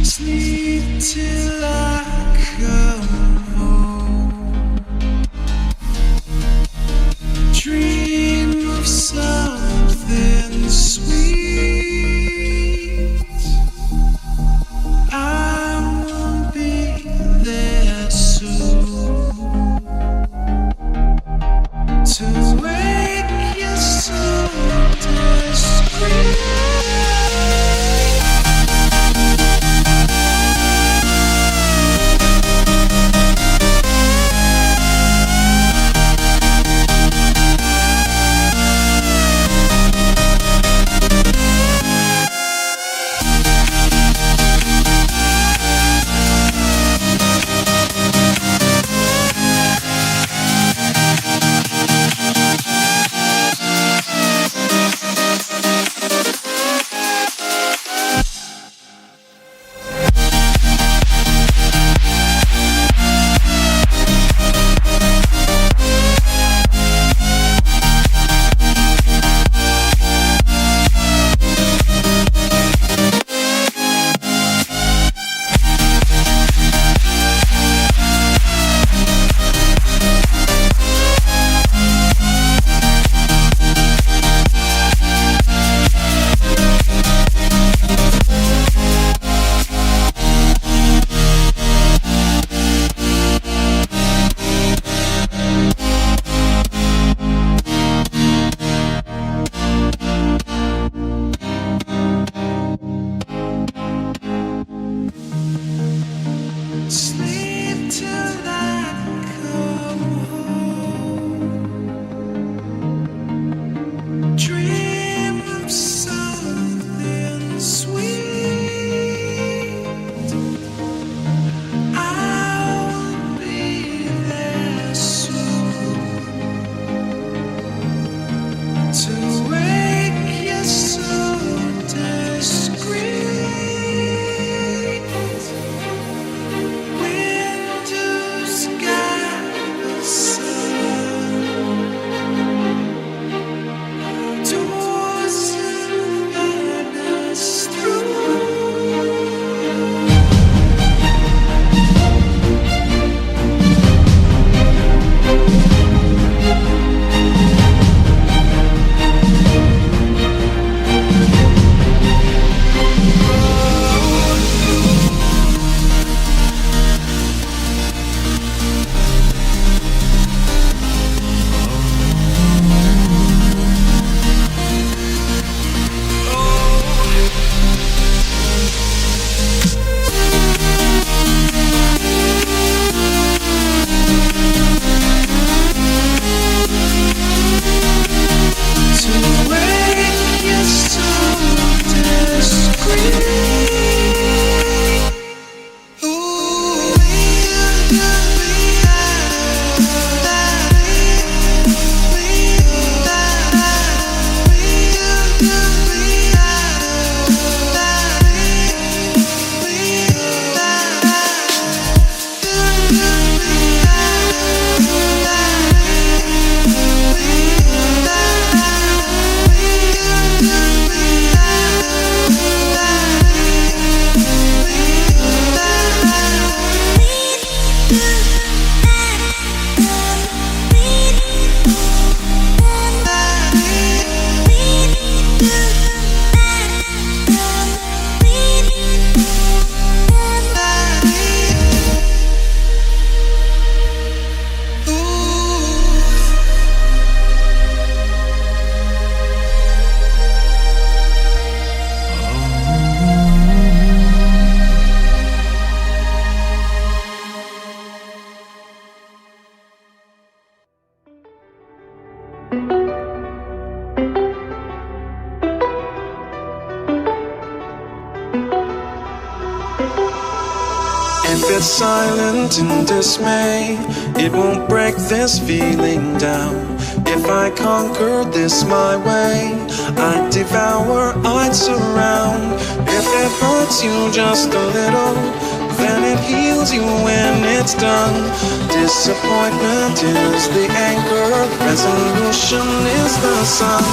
Sleep till I come home. Dream of something sweet. I will be there soon to wake you so discreet. Sleep till I come home. Dream of something sweet. I'll be there soon to wake you so discreet. If it's silent in dismay, it won't break this feeling down. If I conquer this my way, I'd devour, I'd surround. If it hurts you just a little, then it heals you when it's done. Disappointment is the anchor, resolution is the sun.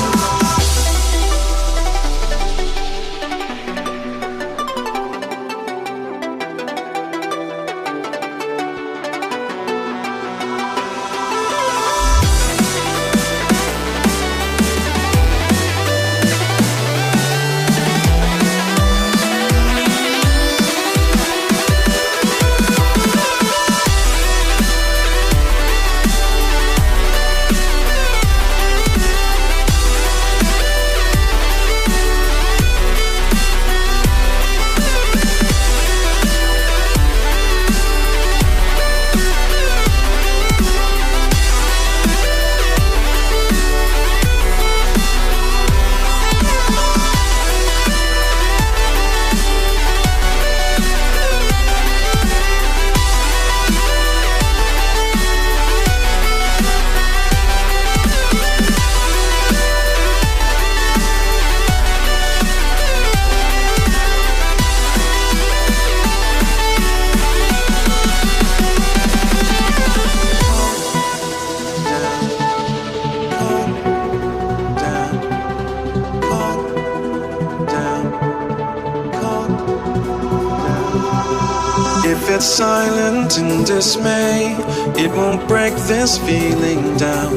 If it's silent in dismay, it won't break this feeling down.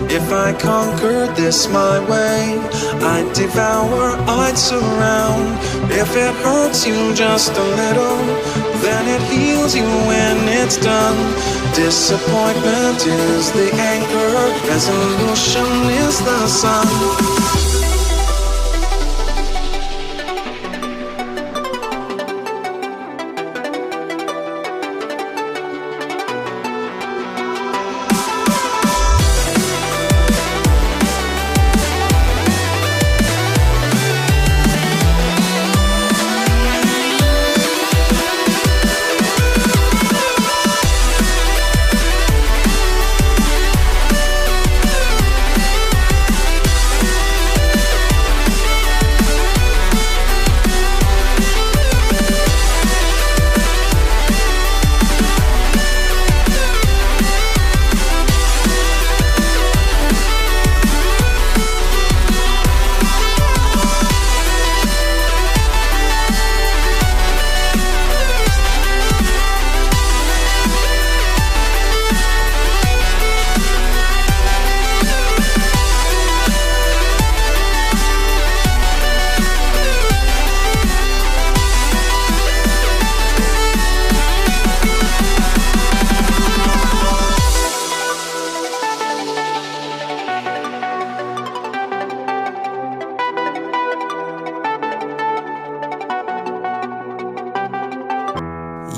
If I conquer this my way, I'd devour, I'd surround. If it hurts you just a little, then it heals you when it's done. Disappointment is the anchor, resolution is the sun.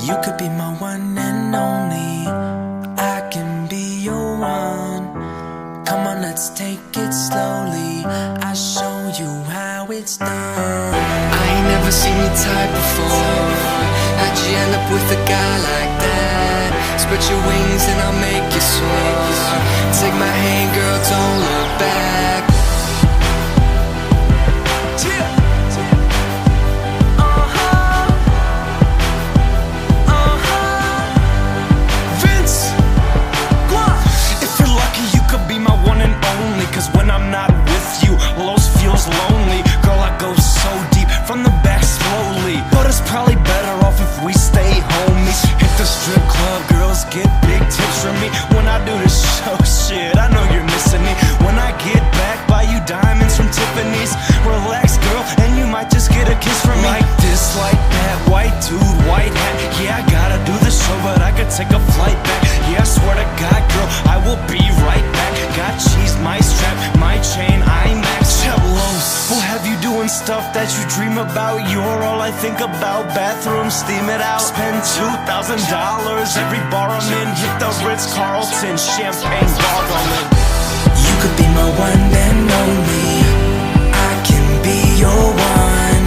You could be my one and only, I can be your one. Come on, let's take it slowly, I'll show you how it's done. I ain't never seen your type before. How'd you end up with a guy like that? Spread your wings and I'll make you soar. Take my hand, girl, don't look back. Lonely, girl, I go so deep from the back slowly, but it's probably better off if we stay homies. Hit the strip club, girls get big tips from me. When I do this show, shit, I know you're missing me. When I get back, buy you diamonds from Tiffany's. Relax, girl, and you might just get a kiss from me. Like this, like that, white dude, white hat. Yeah, I gotta do the show, but I could take a flight back. Yeah, I swear to God, girl, I will be right back. Got cheese, my strap, my chain, IMAX. We'll have you doing stuff that you dream about. You're all I think about. Bathroom, steam it out. Spend $2,000 every bar I'm in. Hit the Ritz-Carlton, champagne gargling. You could be my one and only, I can be your one.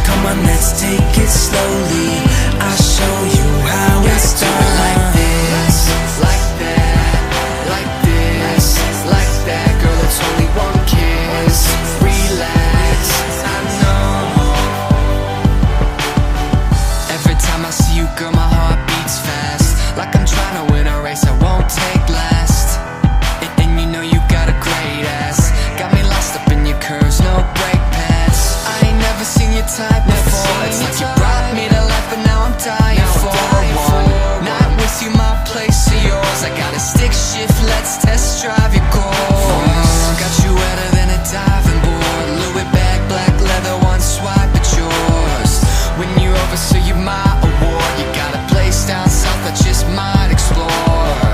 Come on, let's take it slowly, I'll show you how it's done. Like this, like that, like this, like that. Girl, it's only one kiss. Relax, I know. Every time I see you, girl, my heart beats fast. Like I'm trying to win a race I won't take last. And you know you got a great ass. Got me lost up in your curves, no brake pads. I ain't never seen your type before. It's like you brought me to life, but now I'm dying for one. Not with you, my place or yours. I got a stick shift, let's test drive your course. Got you wetter than a diving board. Louis bag, black leather, one swipe at yours. When you're over, so you're my award. You got a place down south I just might explore.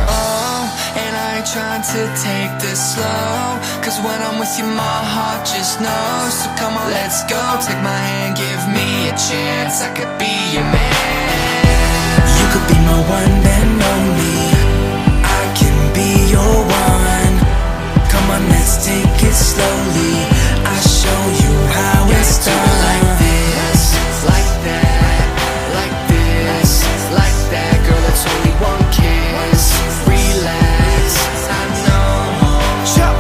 Oh, and I ain't trying to take this slow, cause when I'm with you my heart just knows. So come on, let's go, take my hand, give me a chance. I could be your man. You could be my one and only, I can be your one. Come on, let's take it slowly, I'll show you how it's done. Like this, like that, like this, like that. Girl, it's only one kiss. Relax, I know. Chop,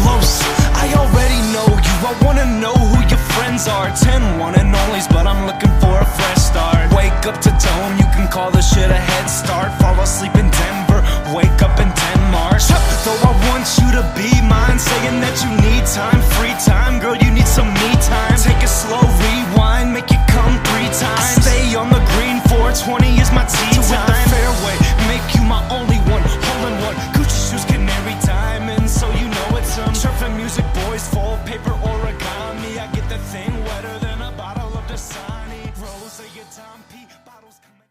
Los, I already know you. I wanna know who your friends are. 10 one and onlys, but I'm looking for a fresh start. Wake up to Dome, you can call this shit a head start. Fall asleep in Denver, wake up in Denmark. Chop, though I want you to be mine, saying that you need time, free time. Girl, you need some me time. Take a slow rewind, make it come 3 times. Stay on the green for 20 is my